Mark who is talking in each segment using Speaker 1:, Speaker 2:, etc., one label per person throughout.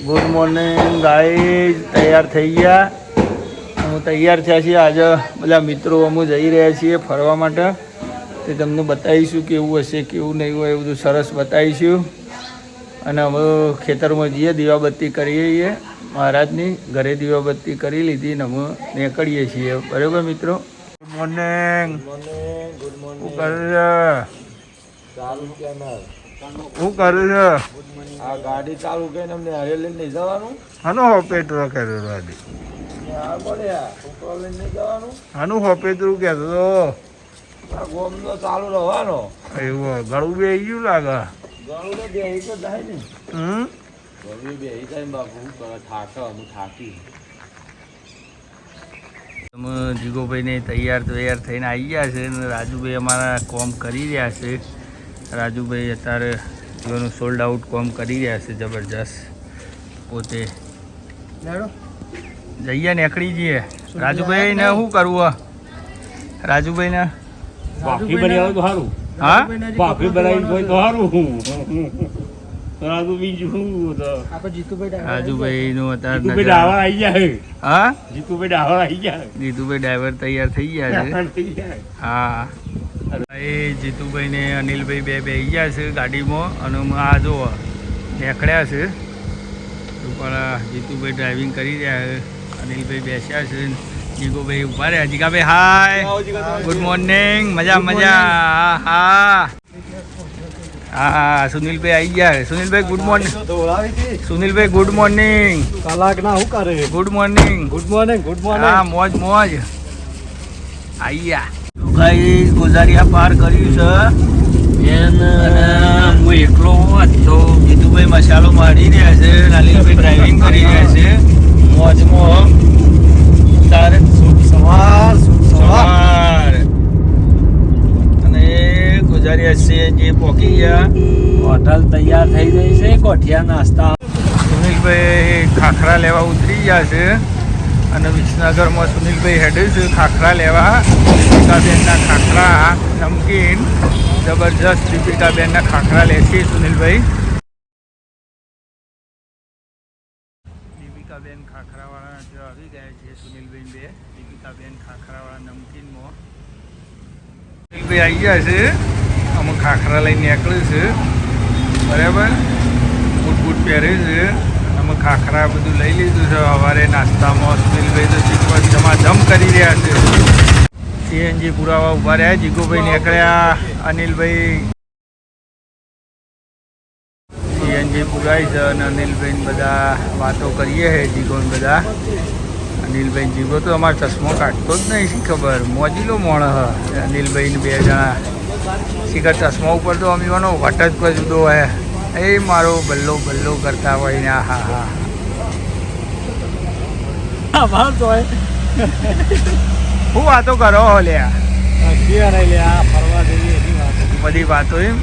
Speaker 1: Good morning guys, તૈયાર થઈ ગયા. હું તૈયાર થયા છીએ. આજે બધા મિત્રો અમે જઈ રહ્યા છીએ ફરવા માટે. તે તમને બતાવીશું કેવું હશે કેવું નહીં હોય એ બધું સરસ બતાવીશું. અને અમે ખેતરમાં જઈએ, દીવાબત્તી કરીએ છીએ મહારાજની. ઘરે દીવાબત્તી કરી લીધી ને અમે નીકળીએ છીએ. બરાબર મિત્રો? Good morning.
Speaker 2: Good morning.
Speaker 1: શું કરું છે? શું કરું છે?
Speaker 2: આ ગાડી ચાલુ કરીને અમને હરે લઈને નહીં જવાનું.
Speaker 1: આનું હોપેટરું કહેતો હતો.
Speaker 2: છોકરો લઈને નહીં જવાનું.
Speaker 1: આનું હોપેટરું કહેતો હતો.
Speaker 2: આ ગોમ તો ચાલુ રહેવાનો.
Speaker 1: એવું ગળું બે ગયું લાગે.
Speaker 2: ગળું તો બે તો થાય ને. ગળું બે થાય ને બાપુ. શું કરે? થાકી.
Speaker 1: અમે જીગોભાઈને તૈયાર થઈને આવી ગયા છે અને રાજુભાઈ અમારા કોમ કરી રહ્યા છે. રાજુભાઈ અત્યારે જીઓનું સોલ્ડ આઉટ કોમ કરી રહ્યા છે જબરજસ્ત. પોતે જઈએ નીકળી જઈએ. રાજુભાઈને શું કરવું? રાજુભાઈને
Speaker 2: ભાખરી બનાવી તો સારું.
Speaker 1: હા,
Speaker 2: ભાખરી બનાવી હોય તો સારું.
Speaker 1: રાજુભાઈનું અત્યારે
Speaker 2: ડાવર આવી જાય.
Speaker 1: હા,
Speaker 2: જીતુભાઈ ડાવર આવી જાય.
Speaker 1: જીતુભાઈ ડ્રાઈવર તૈયાર થઈ ગયા છે. હા, એ જીતુભાઈ ને અનિલભાઈ બે આવી ગયા છે ગાડીમાં. અને આ જો નીકળ્યા છે પણ જીતુભાઈ ડ્રાઇવિંગ કરી રહ્યા છે. અનિલભાઈ બેસ્યા છે. જીગોભાઈ ઉભા રહ્યા. Jigabhai hi, good morning. મજા. હા સુનિલભાઈ આવી ગયા. Sunilbhai good morning. Sunilbhai good morning.
Speaker 2: કલાક ના શું કરે?
Speaker 1: Good morning. હા, મોજ આવી ગયા. ગાઈસ ગોઝારિયા પાર કર્યું છે. હું એકલો હતો. જીતુભાઈ મસાલો મારી રહ્યા છે. અનિલભાઈ ડ્રાઇવિંગ કરી રહ્યા છે. મોજમાં તારે સવાર અને ગોઝારિયા સીએનજી પહોંચી ગયા.
Speaker 2: હોટલ તૈયાર થઈ ગઈ છે. કોઠિયા નાસ્તા.
Speaker 1: સુનિલભાઈ ખાખરા લેવા ઉતરી ગયા છે. અને વિસનગરમાં સુનિલભાઈ હેડે છે ખાખરા લેવા. દીપિકાબેનના ખાખરા નમકીન જબરજસ્ત. દીપિકાબેનના ખાખરા લેશે સુનિલભાઈ. દીપિકાબેન ખાખરાવાળા જો આવી ગયા છે. સુનિલભાઈ બે દીપિકાબેન ખાખરાવાળા નમકીનમાં. સુનિલભાઈ આવી ગયા છે. અમે ખાખરા લઈને નીકળ્યું છે. બરાબર, બૂટ પહેરે છે. અમે ખાખરા બધું લઈ લીધું છે સવારે નાસ્તામાં. સુનિલભાઈ તો જીગોભાઈ ધમાધમ કરી રહ્યા છે. સીએનજી પુરાવા ઉભા રહ્યા. જીગોભાઈ નીકળ્યા. અનિલભાઈ સીએનજી પુરાય છે અને અનિલભાઈ બધા વાતો કરીએ છે. જીગો બધા અનિલભાઈ જીગો તો અમારો ચશ્મો કાઢતો જ નહીં. શી ખબર, મોજીલો મોણ હ અનિલભાઈને બે જણા. શીખર ચશ્મા ઉપર તો અમીવાનો વટ જ પર જુદો હે. એ મારો બલ્લો કરતા હોય ને. હા શું વાતો કરો લ્યા? બધી વાતો એમ.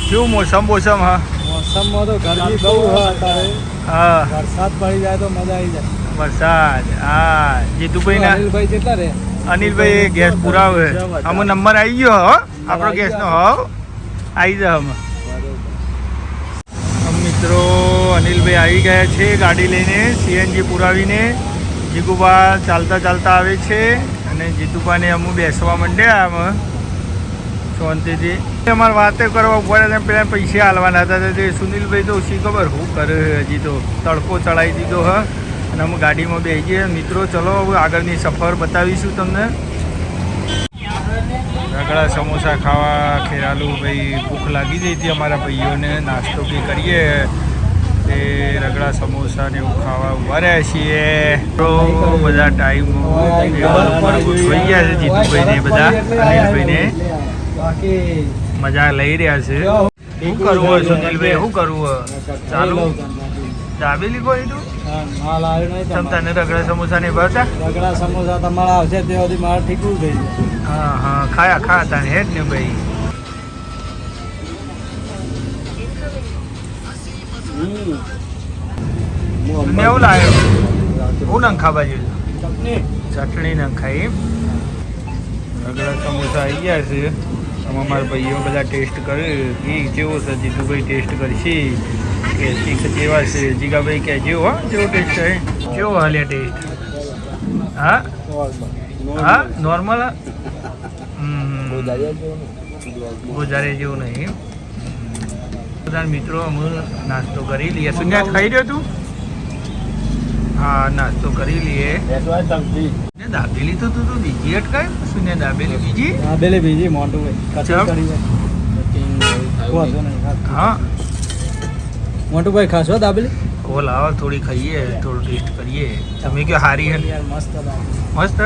Speaker 1: શું મોસમ હા?
Speaker 2: મોસમમાં તો ગરમી બહુ અત્યારે.
Speaker 1: હા,
Speaker 2: વરસાદ પડી જાય તો મજા આવી જાય.
Speaker 1: વરસાદ. હા, જીતુભાઈ ના
Speaker 2: અનિલભાઈ કેટલા રે?
Speaker 1: અનિલભાઈ ગેસ પુરાવે. અમે નંબર આવી ગયો હો આપણો ગેસનો. આવી જાય અમે મિત્રો. અનિલભાઈ આવી ગયા છે ગાડી લઈને સીએનજી પુરાવીને. જીગુબા ચાલતા આવે છે અને જીતુબાને અમુ બેસવા માંડ્યા. અમે શાંતિથી અમારે વાતે કરવા ઉભા રહ્યા. પેલા પૈસા હાલવાના હતા. તે સુનિલભાઈ તો શી ખબર શું કરે. હજી તો તડકો ચડાવી દીધો હ. અને અમે ગાડીમાં બેસી જઈએ. મિત્રો ચલો આગળની સફર બતાવીશું તમને. રગડા સમોસા ખાવા ખેરાલુ. ભાઈ ભૂખ લાગી ગઈ હતી અમારા ભાઈઓને. નાસ્તો બી કરીએ તે રગડા સમોસા ને એવું ખાવા ઉભા રહ્યા છીએ. તો બધા ટાઈમ ગોઠવાઈ ગયા છે. જીતુભાઈને બધા અનિલભાઈને મજા લઈ રહ્યા છે. શું કરવું હોય સુનિલભાઈ? શું કરવું હોય? ચાલુ દાબેલી કોઈ તું ક્ષમતા ને રગડા સમોસા ને ભાવતા?
Speaker 2: રગડા સમોસા તમારા આવશે તે સુધી મારે ઠીકું થઈ જાય.
Speaker 1: હા ખાયા હતા ને હેડ ને ભાઈ. એવું લાગે હું નંખા બાજુ ચટણી નંખાઈ. રગડા સમોસા આવી ગયા છે. અમારા ભાઈઓ બધા ટેસ્ટ કરે કે કેવો છે. જીતુભાઈ ટેસ્ટ કરશે કે શીખ જેવા છે જીગાભાઈ કે જેવો જેવો ટેસ્ટ છે કેવો હાલે ટેસ્ટ હા હા નોર્મલ ગોજારે જેવું નહીં બધા મિત્રો અમે નાસ્તો કરી લઈએ સુન્યા ખાઈ રહ્યો તું હા નાસ્તો કરી લઈએ દાબેલી તો તું બીજી અટકાય સુન્યા દાબેલી બીજી હા
Speaker 2: મોટુભાઈ ખાશો દાબેલી
Speaker 1: ઓ લાવો થોડી ખાઈએ થોડું ટેસ્ટ કરીએ તમે કયો હારી હે
Speaker 2: મસ્ત
Speaker 1: મસ્ત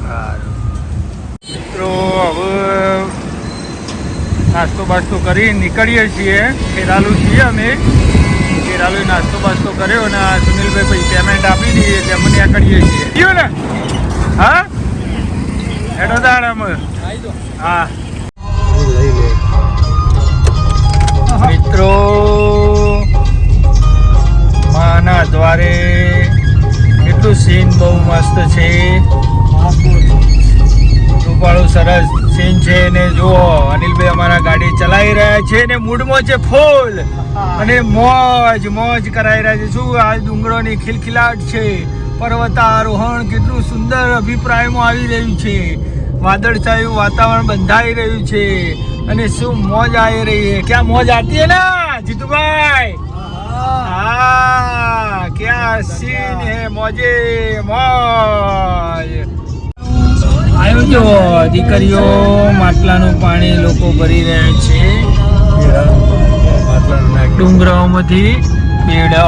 Speaker 1: સારું મિત્રો હવે નાસ્તો બાસ્તો કરી નીકળીએ છીએ ખેરાલુ છીએ અમે ખેરાલુ નાસ્તો બાસ્તો કર્યો અને સુનિલભાઈ પછી પેમેન્ટ આપી દઈએ એટલે અમે નીકળીએ છીએ ગયો ને હા હેડો દાડ અમે હા મિત્રો માના દ્વારે કેટલું સીન બહુ મસ્ત છે રૂપાળું સરસ સીન છે ને જુઓ અનિલભાઈ અમારા ગાડી ચલાવી રહ્યા છે ને મૂડમાં છે ફૂલ અને મોજ મોજ કરાવી રહ્યા છે શું આ ડુંગરોની ખિલખિલાટ છે પર્વતારોહણ કેટલું સુંદર અભિપ્રાયમાં આવી રહ્યું છે વાદળછાયું વાતાવરણ બંધાઈ રહ્યું છે અને શું મોજ આવી રહી है क्या मौज आती है ना जीतूभाई हाँ क्या सीन है मौजे मौज આવ્યું જો દીકરીઓ માટલાનું પાણી લોકો ભરી રહ્યા છે ડુંગરાઓમાંથી બેડો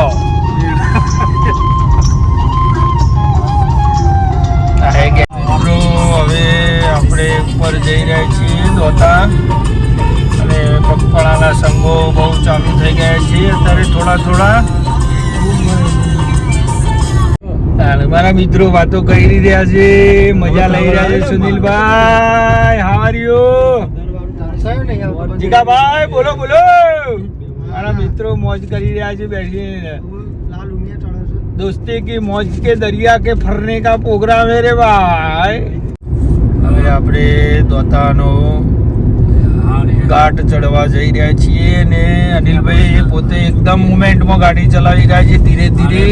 Speaker 1: હવે આપણે ઉપર જઈ રહ્યા છીએ દોતા અને પગપાળાના સંઘો બહુ ચાલુ થઈ ગયા છે અત્યારે થોડા મારા મિત્રો વાતો કરી રહ્યા છે મજા લઈ રહ્યા છે સુનિલભાઈ હાવ આર યુ જીગાભાઈ બોલો બોલો મારા મિત્રો મોજ કરી રહ્યા છે બેસીને दोस्ती की मौज के दरिया के फरने का प्रोग्राम है रे भाई હવે આપણે દોતાનો ઘાટ ચડવા જઈ રહ્યા છીએ ને અનિલભાઈ પોતે એકદમ મુમેન્ટમાં ગાડી ચલાવી રહ્યા છે ધીરે ધીરે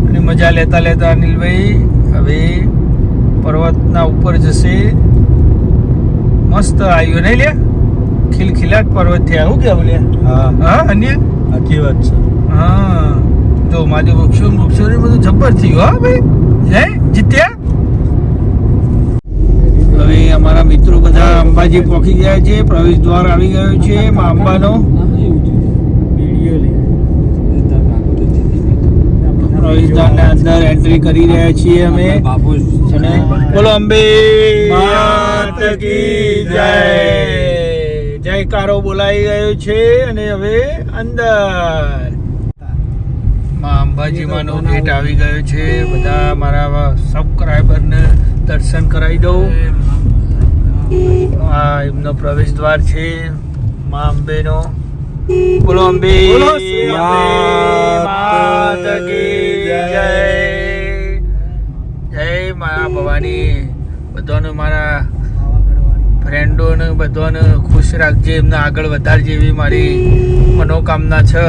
Speaker 1: અને મજા લેતા લેતા અનિલભાઈ હવે પર્વતના ઉપર જશે મસ્ત આવ્યો નહીં લે ખિલખિલાટ પર્વત થયા શું કેવું લે હા અન્ય
Speaker 2: આખી વાત છે
Speaker 1: હા તો મારી વૃક્ષો ને બધું જબ્બર થયું હા ભાઈ હે જીત્યા હવે અમારા મિત્રો બધા અંબાજી પહોંચી ગયા છે પ્રવેશ દ્વાર આવી ગયો છે મા અંબાનો પ્રવેશ દ્વારના અંદર એન્ટ્રી કરી રહ્યા છીએ અમે બોલો અંબે માત કી જય જયકારો બોલાઈ ગયો છે અને હવે અંદર અંબાજીમાંનો ગેટ આવી ગયો છે બધા મારા સબસ્ક્રાઈબરને દર્શન કરાવી દઉં આ એમનો પ્રવેશ દ્વાર છે મા અંબેનો બોલો અંબે માત કી જય જય મા ભવાની બધાને મારા ફ્રેન્ડોને બધાને ખુશ રાખજે એમને આગળ વધારજે એવી મારી મનોકામના છે